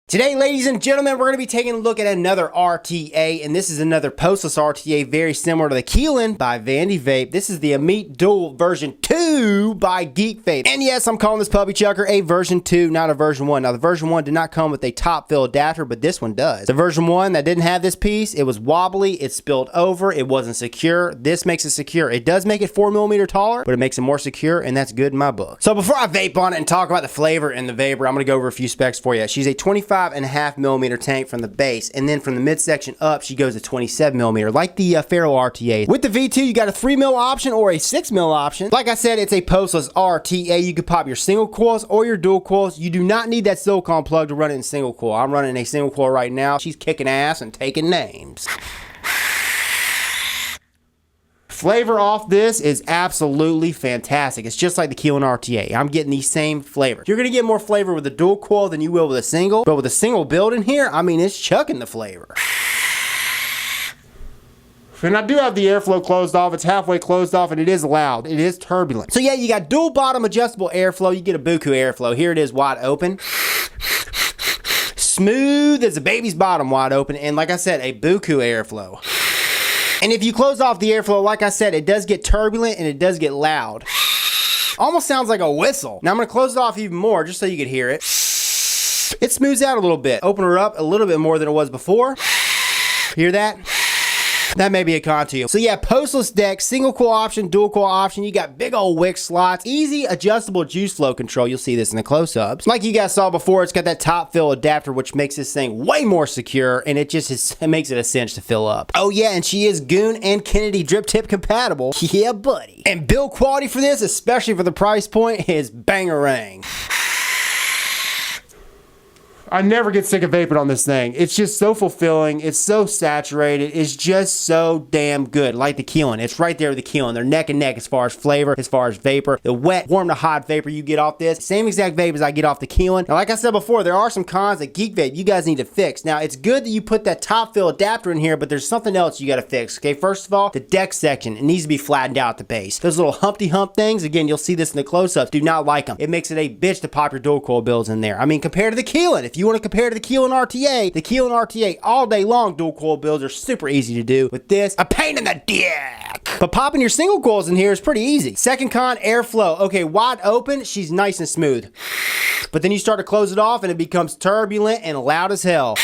Today, ladies and gentlemen, we're going to be taking a look at another RTA, and this is another postless RTA very similar to the Keelan by Vandy Vape. This is the AMMIT Dual version 2 by Geek Vape. And yes, I'm calling this puppy chucker a version 2, not a version 1. Now, the version 1 did not come with a top fill adapter, but this one does. The version 1 that didn't have this piece, it was wobbly, it spilled over, it wasn't secure. This makes it secure. It does make it 4mm taller, but it makes it more secure, and that's good in my book. So before I vape on it and talk about the flavor and the vapor, I'm going to go over a few specs for you. She's a 25.5mm tank from the base, and then from the midsection up she goes to 27mm like the Ferro RTA. With the V2 you got a 3mm option or a 6mm option. Like I said, it's a postless RTA. You could pop your single coils or your dual coils. You do not need that silicone plug to run it in single coil. I'm running a single coil right now. She's kicking ass and taking names. Flavor off this is absolutely fantastic. It's just like the Keelan RTA. I'm getting the same flavor. You're gonna get more flavor with a dual coil than you will with a single, but with a single build in here, I mean, it's chucking the flavor. And I do have the airflow closed off. It's halfway closed off, and it is loud. It is turbulent. So yeah, you got dual bottom adjustable airflow. You get a buku airflow. Here it is wide open. Smooth as a baby's bottom wide open, and like I said, a buku airflow. And if you close off the airflow, like I said, it does get turbulent and it does get loud. Almost sounds like a whistle. Now I'm gonna close it off even more just so you can hear it. It smooths out a little bit. Open her up a little bit more than it was before. Hear that? That may be a con to you. So yeah, postless deck, single coil option, dual coil option. You got big old wick slots, easy adjustable juice flow control. You'll see this in the close-ups. Like you guys saw before, it's got that top fill adapter, which makes this thing way more secure, and it makes it a cinch to fill up. Oh yeah, and she is Goon and Kennedy drip tip compatible. Yeah, buddy. And build quality for this, especially for the price point, is bangarang. I never get sick of vaping on this thing. It's just so fulfilling. It's so saturated. It's just so damn good. Like the Keelan. It's right there with the Keelan. They're neck and neck as far as flavor, as far as vapor. The wet, warm to hot vapor you get off this, same exact vape as I get off the Keelan. Now, like I said before, there are some cons that Geek Vape you guys need to fix. Now, it's good that you put that top fill adapter in here, but there's something else you got to fix. Okay, first of all, the deck section. It needs to be flattened out at the base. Those little Humpty Hump things, again, you'll see this in the close-ups. Do not like them. It makes it a bitch to pop your dual coil builds in there. I mean, compared to the Keelan, if you want to compare to the Keelan RTA all day long dual coil builds are super easy to do. With this, a pain in the dick. But popping your single coils in here is pretty easy. Second con, airflow. Okay, wide open, she's nice and smooth. But then you start to close it off and it becomes turbulent and loud as hell.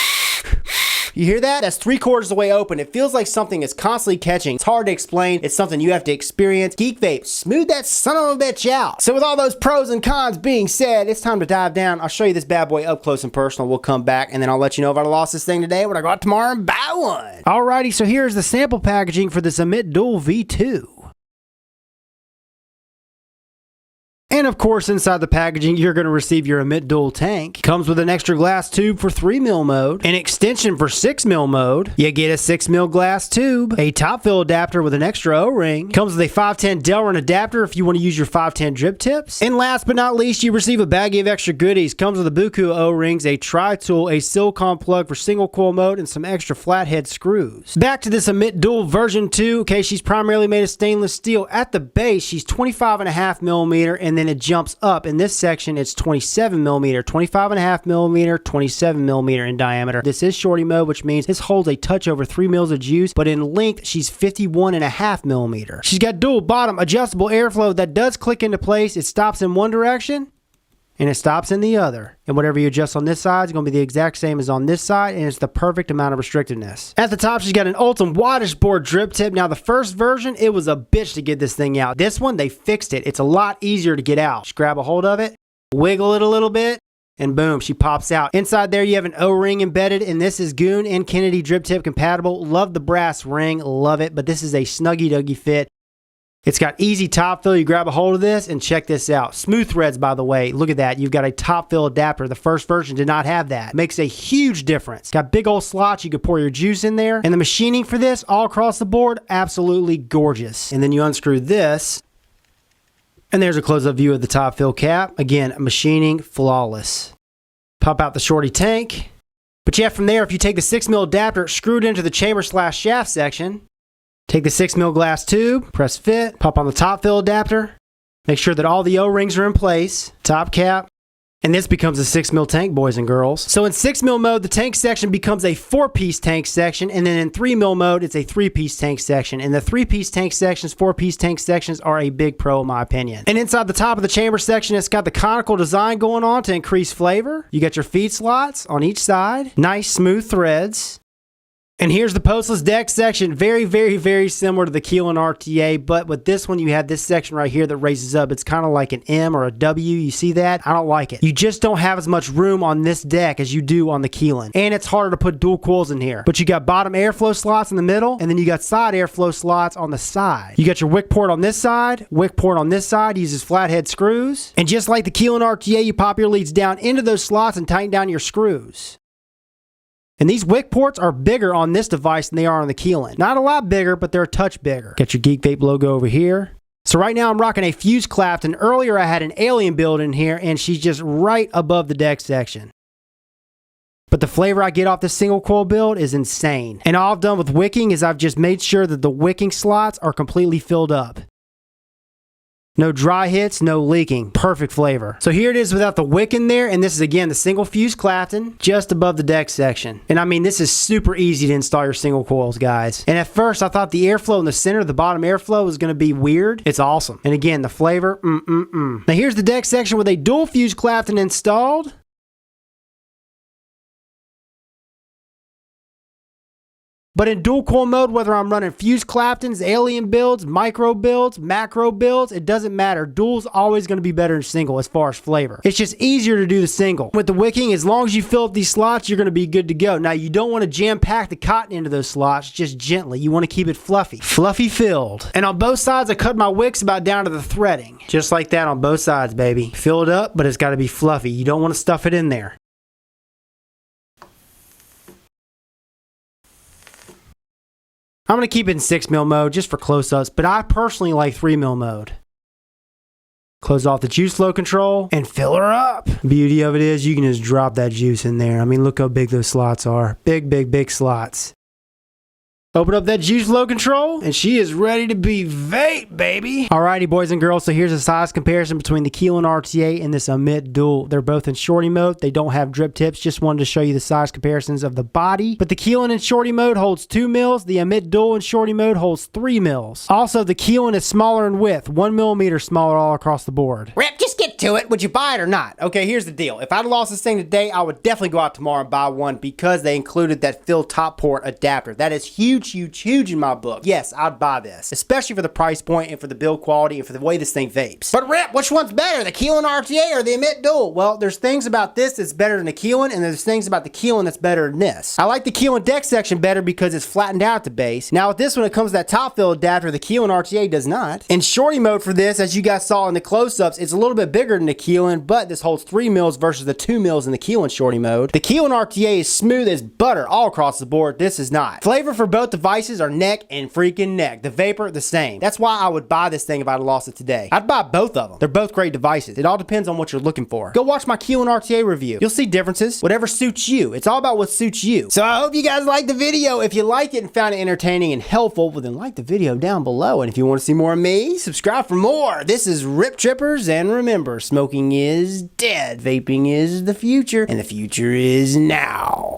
You hear that? That's 3/4 of the way open. It feels like something is constantly catching. It's hard to explain. It's something you have to experience. Geek Vape, smooth that son of a bitch out. So with all those pros and cons being said, it's time to dive down. I'll show you this bad boy up close and personal. We'll come back and then I'll let you know if I lost this thing today when I go out tomorrow and buy one. Alrighty, so here's the sample packaging for this AMMIT Dual V2. And of course, inside the packaging, you're going to receive your AMMIT Dual tank. Comes with an extra glass tube for 3mm mode, an extension for 6mm mode. You get a 6mm glass tube, a top fill adapter with an extra O-ring. Comes with a 510 Delrin adapter if you want to use your 510 drip tips. And last but not least, you receive a baggie of extra goodies. Comes with a buku O-rings, a tri-tool, a silicone plug for single coil mode, and some extra flathead screws. Back to this AMMIT Dual version 2. Okay, she's primarily made of stainless steel. At the base, she's 25.5mm, and then it jumps up. In this section, it's 27mm, 25.5mm, 27mm in diameter. This is shorty mode, which means this holds a touch over 3 mils of juice, but in length, she's 51.5mm. She's got dual bottom adjustable airflow that does click into place. It stops in one direction, and it stops in the other. And whatever you adjust on this side is going to be the exact same as on this side, and it's the perfect amount of restrictiveness. At the top, she's got an Ultim wattage board drip tip. Now, the first version, it was a bitch to get this thing out. This one, they fixed it. It's a lot easier to get out. Just grab a hold of it, wiggle it a little bit, and boom, she pops out. Inside there, you have an O-ring embedded, and this is Goon and Kennedy drip tip compatible. Love the brass ring, love it, but this is a snuggy duggy fit. It's got easy top fill. You grab a hold of this and check this out. Smooth threads, by the way. Look at that. You've got a top fill adapter. The first version did not have that. Makes a huge difference. Got big old slots. You could pour your juice in there. And the machining for this all across the board, absolutely gorgeous. And then you unscrew this. And there's a close-up view of the top fill cap. Again, machining flawless. Pop out the shorty tank. But yeah, from there, if you take the 6mm adapter, screw it into the chamber/shaft section. Take the 6mm glass tube, press fit, pop on the top fill adapter, make sure that all the O-rings are in place, top cap, And this becomes a 6 mil tank, boys and girls. So in 6 mil mode, the tank section becomes a 4-piece tank section, and then in 3 mil mode, it's a 3-piece tank section. And the 3-piece tank sections, 4-piece tank sections are a big pro in my opinion. And inside the top of the chamber section, it's got the conical design going on to increase flavor. You got your feed slots on each side, nice smooth threads. And here's the postless deck section. Very, very, very similar to the Keelan RTA, but with this one, you have this section right here that raises up. It's kind of like an M or a W. You see that? I don't like it. You just don't have as much room on this deck as you do on the Keelan. And it's harder to put dual coils in here. But you got bottom airflow slots in the middle, and then you got side airflow slots on the side. You got your wick port on this side, wick port on this side, uses flathead screws. And just like the Keelan RTA, you pop your leads down into those slots and tighten down your screws. And these wick ports are bigger on this device than they are on the Keelan. Not a lot bigger, but they're a touch bigger. Got your Geek Vape logo over here. So right now I'm rocking a fuse Clapton. Earlier I had an Alien build in here, and she's just right above the deck section. But the flavor I get off this single coil build is insane. And all I've done with wicking is I've just made sure that the wicking slots are completely filled up. No dry hits, no leaking. Perfect flavor. So here it is without the wick in there, and this is again the single fuse Clapton just above the deck section. And I mean, this is super easy to install your single coils, guys. And at first I thought the airflow in the center, the bottom airflow, was going to be weird. It's awesome. And again, the flavor, Now here's the deck section with a dual fuse Clapton installed. But in dual coil mode, whether I'm running fuse Claptons, Alien builds, micro builds, macro builds, it doesn't matter. Dual's always going to be better than single as far as flavor. It's just easier to do the single. With the wicking, as long as you fill up these slots, you're going to be good to go. Now, you don't want to jam pack the cotton into those slots, just gently. You want to keep it fluffy. Fluffy filled. And on both sides, I cut my wicks about down to the threading. Just like that on both sides, baby. Fill it up, but it's got to be fluffy. You don't want to stuff it in there. I'm going to keep it in 6 mil mode just for close-ups, but I personally like 3 mil mode. Close off the juice flow control and fill her up. Beauty of it is you can just drop that juice in there. I mean, look how big those slots are. Big, big, big slots. Open up that juice flow control, and she is ready to be vape, baby. Alrighty, boys and girls, so here's a size comparison between the Keelan RTA and this AMMIT Dual. They're both in shorty mode. They don't have drip tips. Just wanted to show you the size comparisons of the body. But the Keelan in shorty mode holds 2 mils. The AMMIT Dual in shorty mode holds 3 mils. Also, the Keelan is smaller in width, 1 millimeter smaller all across the board. Rip, just get to it. Would you buy it or not? Okay, here's the deal. If I'd lost this thing today, I would definitely go out tomorrow and buy one because they included that fill top port adapter. That is huge, huge, huge in my book. Yes, I'd buy this, especially for the price point and for the build quality and for the way this thing vapes. But Rip, which one's better, the Keelan RTA or the AMMIT Dual? Well, there's things about this that's better than the Keelan, and there's things about the Keelan that's better than this. I like the Keelan deck section better because it's flattened out at the base. Now with this one, it comes with that top fill adapter. The Keelan RTA does not. In shorty mode for this, as you guys saw in the close-ups, it's a little bit bigger than the Keelan, but this holds 3 mils versus the 2 mils in the Keelan shorty mode. The Keelan RTA is smooth as butter all across the board. This is not. Flavor for both devices are neck and freaking neck. The vapor, the same. That's why I would buy this thing if I'd lost it today. I'd buy both of them. They're both great devices. It all depends on what you're looking for. Go watch my Keelan RTA review. You'll see differences. Whatever suits you. It's all about what suits you. So I hope you guys liked the video. If you liked it and found it entertaining and helpful, well then like the video down below. And if you want to see more of me, subscribe for more. This is Rip Trippers, and remember, smoking is dead. Vaping is the future, and the future is now.